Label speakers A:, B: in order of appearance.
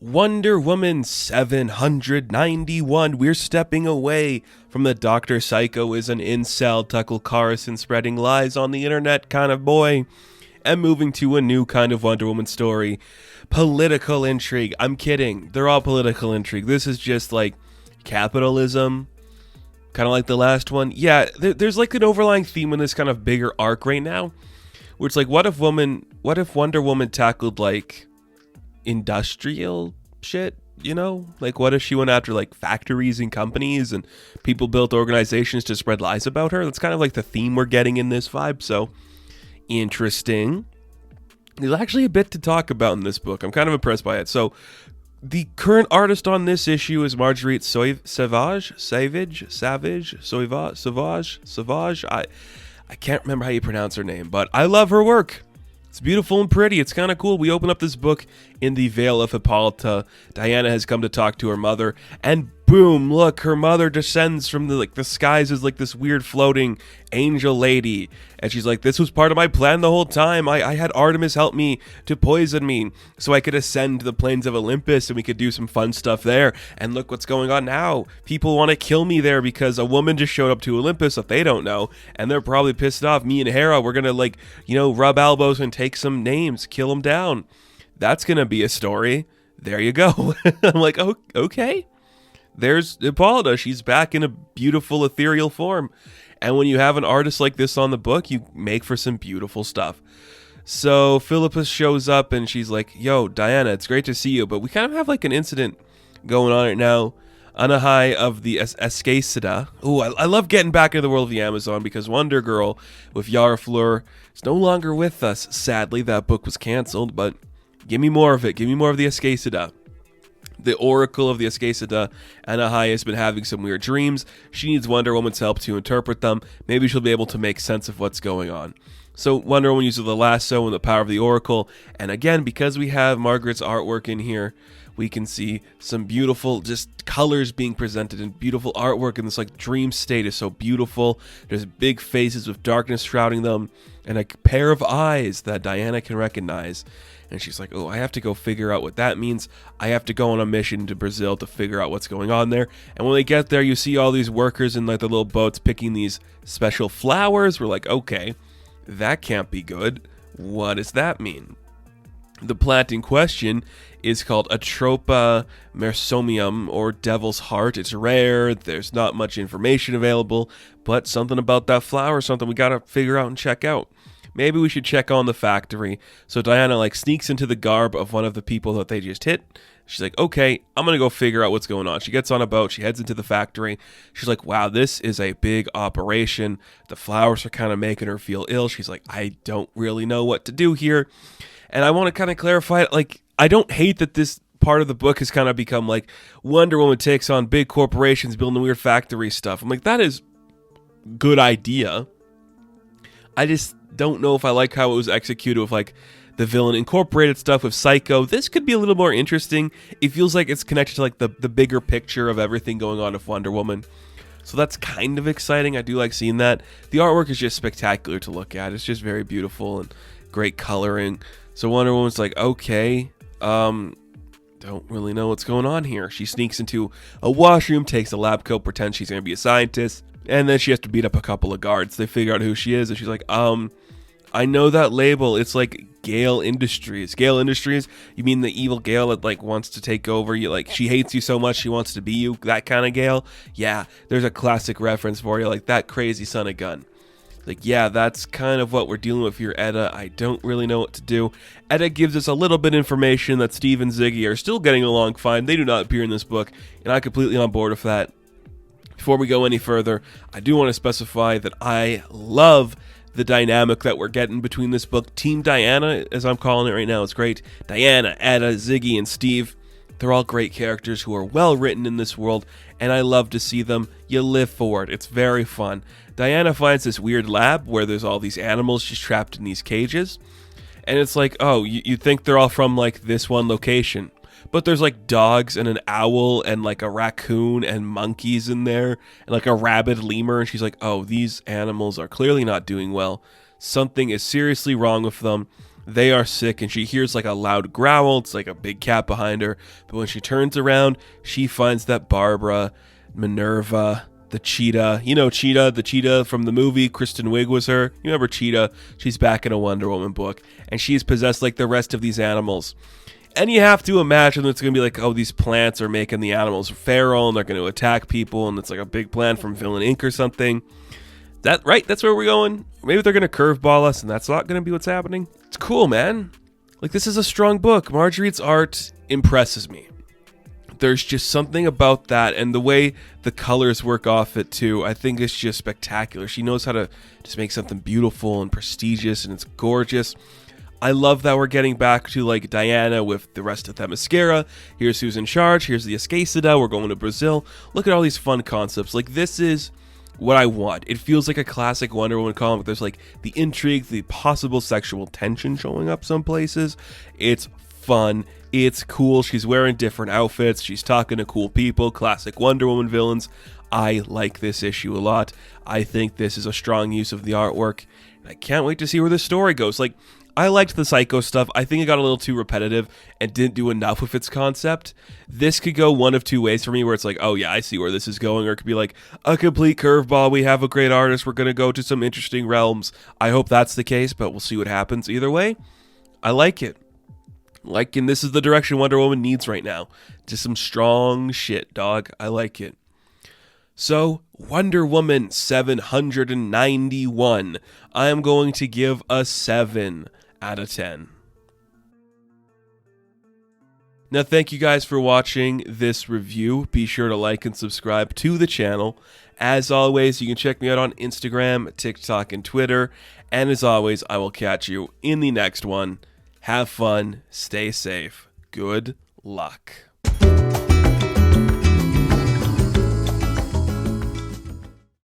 A: Wonder Woman 791. We're stepping away from the Dr. Psycho is an incel, Tucker Carlson spreading lies on the internet kind of boy, and moving to a new kind of Wonder Woman story. Political intrigue. I'm kidding. They're all political intrigue. This is just like capitalism, kind of like the last one. Yeah, there's like an overlying theme in this kind of bigger arc right now, where it's like, what if Wonder Woman tackled like industrial shit, you know? Like, what if she went after like factories and companies and people built organizations to spread lies about her? That's kind of like the theme we're getting in this vibe. So interesting. There's actually a bit to talk about in this book. I'm kind of impressed by it. So the current artist on this issue is Marguerite Sauvage. I can't remember how you pronounce her name, but I love her work. It's beautiful and pretty. It's kind of cool. We open up this book in the Vale of Hippolyta. Diana has come to talk to her mother, and boom, look, her mother descends from the skies as like this weird floating angel lady. And she's like, this was part of my plan the whole time. I had Artemis help me to poison me so I could ascend to the plains of Olympus and we could do some fun stuff there. And look what's going on now. People want to kill me there because a woman just showed up to Olympus that they don't know. And they're probably pissed off. Me and Hera, we're going to rub elbows and take some names, kill them down. That's going to be a story. There you go. I'm like, oh, okay. There's Hippolyta. She's back in a beautiful ethereal form. And when you have an artist like this on the book, you make for some beautiful stuff. So Philippus shows up and she's like, yo, Diana, it's great to see you. But we kind of have like an incident going on right now. Anahai of the Escacida. Ooh, I love getting back into the world of the Amazon because Wonder Girl with Yara Fleur is no longer with us. Sadly, that book was canceled, but give me more of it. Give me more of the Escacida. The Oracle of the Escacida, Anahai, has been having some weird dreams. She needs Wonder Woman's help to interpret them. Maybe she'll be able to make sense of what's going on. So Wonder Woman uses the lasso and the power of the Oracle. And again, because we have Margaret's artwork in here, we can see some beautiful just colors being presented and beautiful artwork. And this like dream state is so beautiful. There's big faces with darkness shrouding them and a pair of eyes that Diana can recognize. And she's like, oh, I have to go figure out what that means. I have to go on a mission to Brazil to figure out what's going on there. And when they get there, you see all these workers in like the little boats picking these special flowers. We're like, okay, that can't be good. What does that mean? The plant in question is called Atropa mersomium, or devil's heart. It's rare. There's not much information available, but something about that flower, something we gotta figure out and check out. Maybe we should check on the factory. So Diana sneaks into the garb of one of the people that they just hit. She's like, okay, I'm going to go figure out what's going on. She gets on a boat. She heads into the factory. She's like, wow, this is a big operation. The flowers are kind of making her feel ill. She's like, I don't really know what to do here. And I want to kind of clarify it. Like, I don't hate that this part of the book has kind of become like Wonder Woman takes on big corporations building weird factory stuff. I'm like, that is good idea. I just don't know if I like how it was executed with like the villain incorporated stuff with Psycho. This could be a little more interesting. It feels like it's connected to like the bigger picture of everything going on with Wonder Woman. So that's kind of exciting. I do like seeing that. The artwork is just spectacular to look at. It's just very beautiful and great coloring. So Wonder Woman's like, okay, don't really know what's going on here. She sneaks into a washroom, takes a lab coat, pretends she's going to be a scientist. And then she has to beat up a couple of guards. They figure out who she is. And she's like, I know that label. It's like Gale Industries. Gale Industries? You mean the evil Gale that like wants to take over you? Like she hates you so much she wants to be you? That kind of Gale? Yeah, there's a classic reference for you. Like that crazy son of gun. Like, yeah, that's kind of what we're dealing with here, Edda. I don't really know what to do. Edda gives us a little bit of information that Steve and Ziggy are still getting along fine. They do not appear in this book, and I'm completely on board with that. Before we go any further, I do want to specify that I love the dynamic that we're getting between this book. Team Diana, as I'm calling it right now, is great. Diana, Edda, Ziggy, and Steve, they're all great characters who are well written in this world, and I love to see them. You live for it. It's very fun. Diana finds this weird lab where there's all these animals just trapped in these cages, and it's like, oh, you think they're all from like this one location. But there's like dogs and an owl and like a raccoon and monkeys in there and like a rabid lemur. And she's like, oh, these animals are clearly not doing well. Something is seriously wrong with them. They are sick, and she hears like a loud growl. It's like a big cat behind her. But when she turns around, she finds that Barbara, Minerva, the cheetah, Cheetah, the cheetah from the movie, Kristen Wiig was her. You remember Cheetah? She's back in a Wonder Woman book, and she's possessed like the rest of these animals. And you have to imagine it's going to be like, oh, these plants are making the animals feral, and they're going to attack people, and it's like a big plan from Villain Inc. or something. That right? That's where we're going. Maybe they're going to curveball us, and that's not going to be what's happening. It's cool, man. Like, this is a strong book. Marguerite's art impresses me. There's just something about that, and the way the colors work off it too, I think it's just spectacular. She knows how to just make something beautiful and prestigious, and it's gorgeous. I love that we're getting back to like Diana with the rest of Themyscira. Here's who's in charge. Here's the Escacida. We're going to Brazil. Look at all these fun concepts. Like, this is what I want. It feels like a classic Wonder Woman comic. There's like the intrigue, the possible sexual tension showing up some places. It's fun. It's cool. She's wearing different outfits. She's talking to cool people. Classic Wonder Woman villains. I like this issue a lot. I think this is a strong use of the artwork. And I can't wait to see where this story goes. Like, I liked the Psycho stuff. I think it got a little too repetitive and didn't do enough with its concept. This could go one of two ways for me, where it's like, oh yeah, I see where this is going. Or it could be like a complete curveball. We have a great artist. We're going to go to some interesting realms. I hope that's the case, but we'll see what happens. Either way, I like it. And this is the direction Wonder Woman needs right now. Just some strong shit, dog. I like it. So, Wonder Woman 791. I am going to give a 7 out of 10. Now, thank you guys for watching this review. Be sure to like and subscribe to the channel. As always, you can check me out on Instagram, TikTok, and Twitter. And as always, I will catch you in the next one. Have fun, stay safe, good luck.